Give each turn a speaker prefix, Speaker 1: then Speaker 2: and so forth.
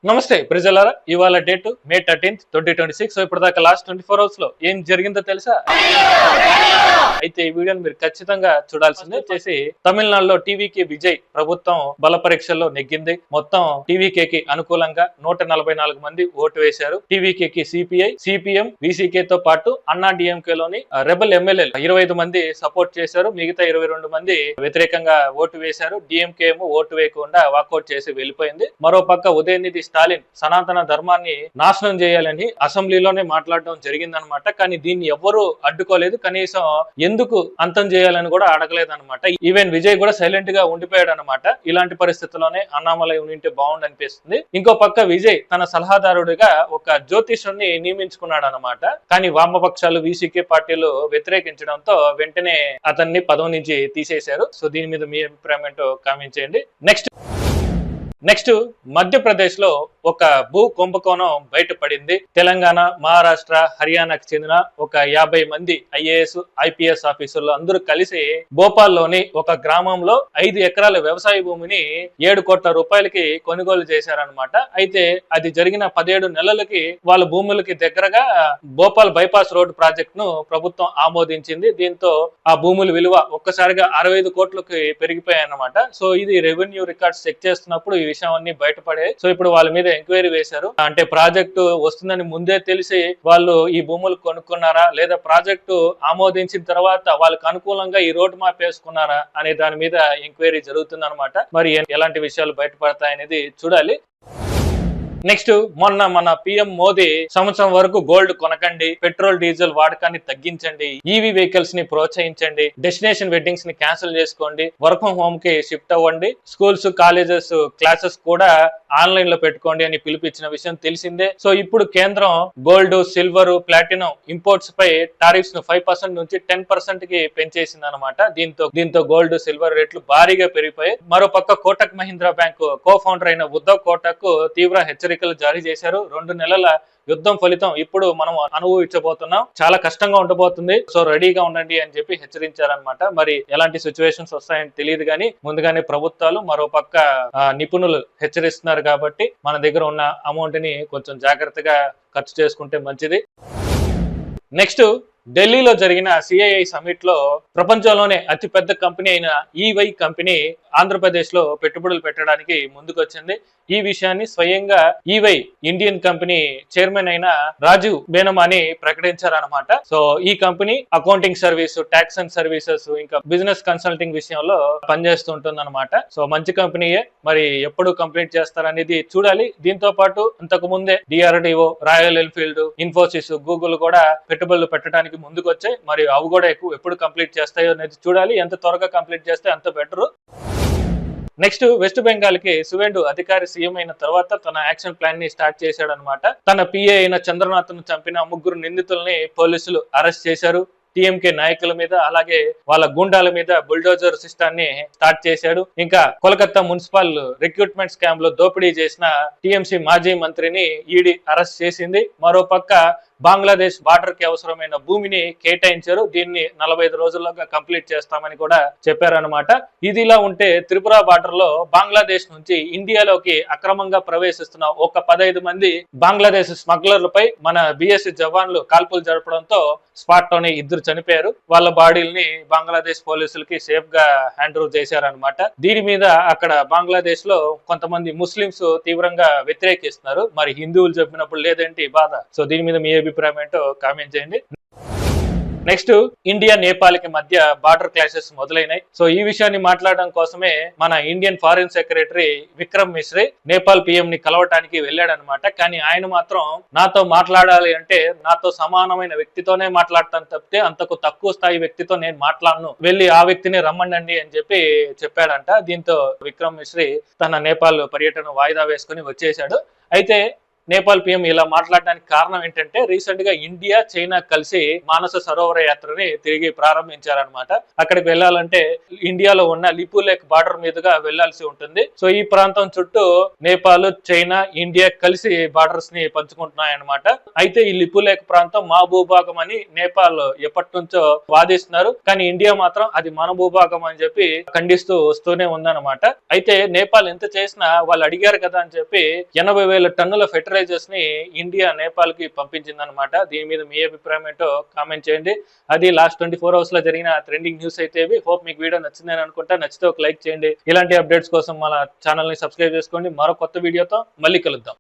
Speaker 1: నమస్తే ప్రజలారా, ఇవాళ డేట్ మే 13th 2026. సో ఇప్పటిదాకా లాస్ట్ 24 అవర్స్ లో ఏం జరిగిందో తెలుసా? అయితే ఈ వీడియోని మీరు ఖచ్చితంగా చూడాల్సిందే. చేసి తమిళనాడులో టీవీకే విజయ్ ప్రభుత్వం బల పరీక్షల్లో నెగ్గింది. మొత్తం టీవీకేకి అనుకూలంగా 144 మంది ఓటు వేశారు. టీవీకేకి సిపిఐ, సిపిఎం, విసికే తో పాటు అన్నా డిఎంకే లోని రెబల్ ఎమ్మెల్యేలు 25 మంది సపోర్ట్ చేశారు. మిగతా 22 మంది వ్యతిరేకంగా ఓటు వేశారు. డిఎంకే ఏమో ఓటు వేయకుండా వాకౌట్ చేసి వెళ్ళిపోయింది. మరో పక్క ఉదయనిధి స్టాలిన్ సనాతన ధర్మాన్ని నాశనం చేయాలని అసెంబ్లీలోనే మాట్లాడడం జరిగిందనమాట. కానీ దీన్ని ఎవ్వరూ అడ్డుకోలేదు. కనీసం ఎందుకు అంతం చేయాలని కూడా అడగలేదన్నమాట. ఈవెన్ విజయ్ కూడా సైలెంట్ గా ఉండిపోయాడు అనమాట. ఇలాంటి పరిస్థితుల్లోనే అన్నామలై ఉంటే బాగుండు అనిపిస్తుంది. ఇంకో పక్క విజయ్ తన సలహాదారుడిగా ఒక జ్యోతిషుని నియమించుకున్నాడు అనమాట. కానీ వామపక్షాలు విసికే పార్టీలు వ్యతిరేకించడంతో వెంటనే అతన్ని పదవి నుంచి తీసేశారు. సో దీని మీద మీ అభిప్రాయం ఏంటో కామెంట్ చేయండి. నెక్స్ట్ మధ్యప్రదేశ్ లో ఒక భూ కుంభకోణం బయటపడింది. తెలంగాణ, మహారాష్ట్ర, హర్యానాకు చెందిన ఒక 50 మంది ఐఏఎస్, ఐపీఎస్ ఆఫీసర్లు అందరూ కలిసి భోపాల్లోని ఒక గ్రామంలో 5 ఎకరాల వ్యవసాయ భూమిని 7 కోట్ల రూపాయలకి కొనుగోలు చేశారనమాట. అయితే అది జరిగిన 17 నెలలకి వాళ్ళ భూములకి దగ్గరగా భోపాల్ బైపాస్ రోడ్ ప్రాజెక్ట్ ను ప్రభుత్వం ఆమోదించింది. దీంతో ఆ భూముల విలువ ఒక్కసారిగా 65 కోట్లకి పెరిగిపోయాయి అన్నమాట. సో ఇది రెవెన్యూ రికార్డ్స్ చెక్ చేస్తున్నప్పుడు ఈ విషయం అన్ని బయటపడాయి. సో ఇప్పుడు వాళ్ళ మీద ఎంక్వైరీ వేశారు. అంటే ప్రాజెక్టు వస్తుందని ముందే తెలిసి వాళ్ళు ఈ భూములు కొనుక్కున్నారా, లేదా ప్రాజెక్టు ఆమోదించిన తర్వాత వాళ్ళకి అనుకూలంగా ఈ రోడ్ మ్యాప్ వేసుకున్నారా అనే దాని మీద ఎంక్వైరీ జరుగుతుంది అనమాట. మరి ఎలాంటి విషయాలు బయటపడతాయనేది చూడాలి. నెక్స్ట్ మొన్న మన పిఎం మోదీ సంవత్సరం వరకు గోల్డ్ కొనకండి, పెట్రోల్ డీజిల్ వాడకాన్ని తగ్గించండి, ఈవీ వెహికల్స్ ని ప్రోత్సహించండి, డెస్టినేషన్ వెడ్డింగ్స్ ని క్యాన్సిల్ చేసుకోండి, వర్క్ ఫ్రం హోమ్ కి షిఫ్ట్ అవ్వండి, స్కూల్స్, కాలేజెస్, క్లాసెస్ కూడా ఆన్లైన్ లో పెట్టుకోండి అని పిలుపుచ్చిన విషయం తెలిసిందే. సో ఇప్పుడు కేంద్రం గోల్డ్, సిల్వర్, ప్లాటినం ఇంపోర్ట్స్ పై టారిఫ్స్ ను 5% నుంచి 10% కి పెంచేసింది అనమాట. దీంతో గోల్డ్, సిల్వర్ రేట్లు భారీగా పెరిగిపోయాయి. మరోపక్క Kotak Mahindra bank co founder అయిన ఉద్ధవ్ కోటక్ తీవ్ర హెచ్చరికలు జారీ చేశారు. 2 నెలల యుద్ధం ఫలితం ఇప్పుడు మనం అనుభవించబోతున్నాం, చాలా కష్టంగా ఉండబోతుంది, సో రెడీగా ఉండండి అని చెప్పి హెచ్చరించారనమాట. మరి ఎలాంటి సిచ్యువేషన్స్ వస్తాయని తెలియదు కానీ ముందుగానే ప్రభుత్వాలు, మరో పక్క నిపుణులు హెచ్చరిస్తున్నారు కాబట్టి మన దగ్గర ఉన్న అమౌంట్ ని కొంచెం జాగ్రత్తగా ఖర్చు చేసుకుంటే మంచిది. నెక్స్ట్ ఢిల్లీలో జరిగిన సిఐఐ సమిట్ లో ప్రపంచంలోనే అతిపెద్ద కంపెనీ అయిన ఈవై కంపెనీ ఆంధ్రప్రదేశ్ లో పెట్టుబడులు పెట్టడానికి ముందుకొచ్చింది. ఈ విషయాన్ని స్వయంగా ఈవై ఇండియన్ కంపెనీ చైర్మన్ అయిన రాజీవ్ బేనమాని ప్రకటించారనమాట. సో ఈ company accounting service, tax and services, ఇంకా బిజినెస్ కన్సల్టింగ్ విషయంలో పనిచేస్తుంటుంది అనమాట. సో మంచి కంపెనీయే, మరి ఎప్పుడు కంప్లీట్ చేస్తారనేది చూడాలి. దీంతో పాటు ఇంతకు ముందే DRDO, royal Enfield, Infosys, Google కూడా పెట్టుబడులు పెట్టడానికి ముందుకు వచ్చాయి. మరి అవి కూడా ఎప్పుడు కంప్లీట్ చేస్తాయో అనేది చూడాలి. ఎంత త్వరగా కంప్లీట్ చేస్తే అంత బెటర్. నెక్స్ట్ వెస్ట్ బెంగాల్ కి సువేండు అధికారి సీఎం అయిన తర్వాత తన యాక్షన్ ప్లాన్ ని స్టార్ట్ చేశాడు అనమాట. తన పిఏ అయిన చంద్రనాథ్ ను చంపిన 3 నిందితుల్ని పోలీసులు అరెస్ట్ చేశారు. టీఎంకే నాయకుల మీద, అలాగే వాళ్ళ గుండాల మీద బుల్డోజర్ సిస్టాన్ని స్టార్ట్ చేశాడు. ఇంకా కోల్కతా మున్సిపల్ రిక్రూట్మెంట్ స్కామ్ లో దోపిడీ చేసిన టీఎంసీ మాజీ మంత్రిని ఈడీ అరెస్ట్ చేసింది. మరో పక్క బంగ్లాదేశ్ బార్డర్ కి అవసరమైన భూమిని కేటాయించారు. దీన్ని 45 రోజుల్లోగా కంప్లీట్ చేస్తామని కూడా చెప్పారనమాట. ఇదిలా ఉంటే త్రిపుర బార్డర్ లో బంగ్లాదేశ్ నుంచి ఇండియాలోకి అక్రమంగా ప్రవేశిస్తున్న ఒక 15 మంది బంగ్లాదేశ్ స్మగ్లర్లపై మన బిఎస్ఎఫ్ జవాన్లు కాల్పులు జరపడంతో స్పాట్ లోనే 2 చనిపోయారు. వాళ్ళ బాడీల్ని బంగ్లాదేశ్ పోలీసులకి సేఫ్ గా హ్యాండ్ ఓవర్ చేశారనమాట. దీని మీద అక్కడ బంగ్లాదేశ్ లో కొంతమంది ముస్లింస్ తీవ్రంగా వ్యతిరేకిస్తున్నారు. మరి హిందువులు చెప్పినప్పుడు లేదేంటి బాధ? సో దీని మీద మీ అభిప్రాయం ఏంటో కామెంట్ చేయండి. నెక్స్ట్ ఇండియా, నేపాల్ కి మధ్య బార్డర్ క్లాషెస్ మొదలైనాయి. సో ఈ విషయాన్ని మాట్లాడడం కోసమే మన Indian foreign secretary Vikram Misri Nepal PM ని కలవటానికి వెళ్ళాడనమాట. కానీ ఆయన మాత్రం నాతో మాట్లాడాలి అంటే నాతో సమానమైన వ్యక్తితోనే మాట్లాడతాను తప్పితే అంతకు తక్కువ స్థాయి వ్యక్తితో నేను మాట్లాడను, వెళ్ళి ఆ వ్యక్తిని రమ్మండి అని చెప్పాడంట. దీంతో విక్రమ్ మిశ్రీ తన నేపాల్ పర్యటన వాయిదా వేసుకుని వచ్చేశాడు. అయితే నేపాల్ పిఎం ఇలా మాట్లాడడానికి కారణం ఏంటంటే రీసెంట్ గా ఇండియా చైనా కలిసి మానస సరోవర యాత్రని తిరిగి ప్రారంభించారనమాట. అక్కడికి వెళ్ళాలంటే ఇండియాలో ఉన్న లిపులేక్ బార్డర్ మీదుగా వెళ్లాల్సి ఉంటుంది. సో ఈ ప్రాంతం చుట్టూ నేపాల్, చైనా, ఇండియా కలిసి బార్డర్స్ ని పంచుకుంటున్నాయన్నమాట. అయితే ఈ లిపులేక్ ప్రాంతం మా భూభాగం అని నేపాల్ ఎప్పటి నుంచో వాదిస్తున్నారు. కానీ ఇండియా మాత్రం అది మన భూభాగం అని చెప్పి ఖండిస్తూ వస్తూనే ఉందన్నమాట. అయితే నేపాల్ ఎంత చేసినా వాళ్ళు అడిగారు కదా అని చెప్పి 80,000 టన్నుల ఫెర్టిలైజర్స్ ని ఇండియా నేపాల్ కి పంపించిందనమాట. దీని మీద మీ అభిప్రాయం ఏంటో కామెంట్ చేయండి. అది లాస్ట్ 24 అవర్స్ లో జరిగిన ట్రెండింగ్ న్యూస్ అయితే హోప్ మీకు వీడియో నచ్చిందని అనుకుంటా. నచ్చితే ఒక లైక్ చేయండి. ఇలాంటి అప్డేట్స్ కోసం మన ఛానల్ ని సబ్స్క్రైబ్ చేసుకోండి. మరో కొత్త వీడియోతో మళ్ళీ కలుద్దాం.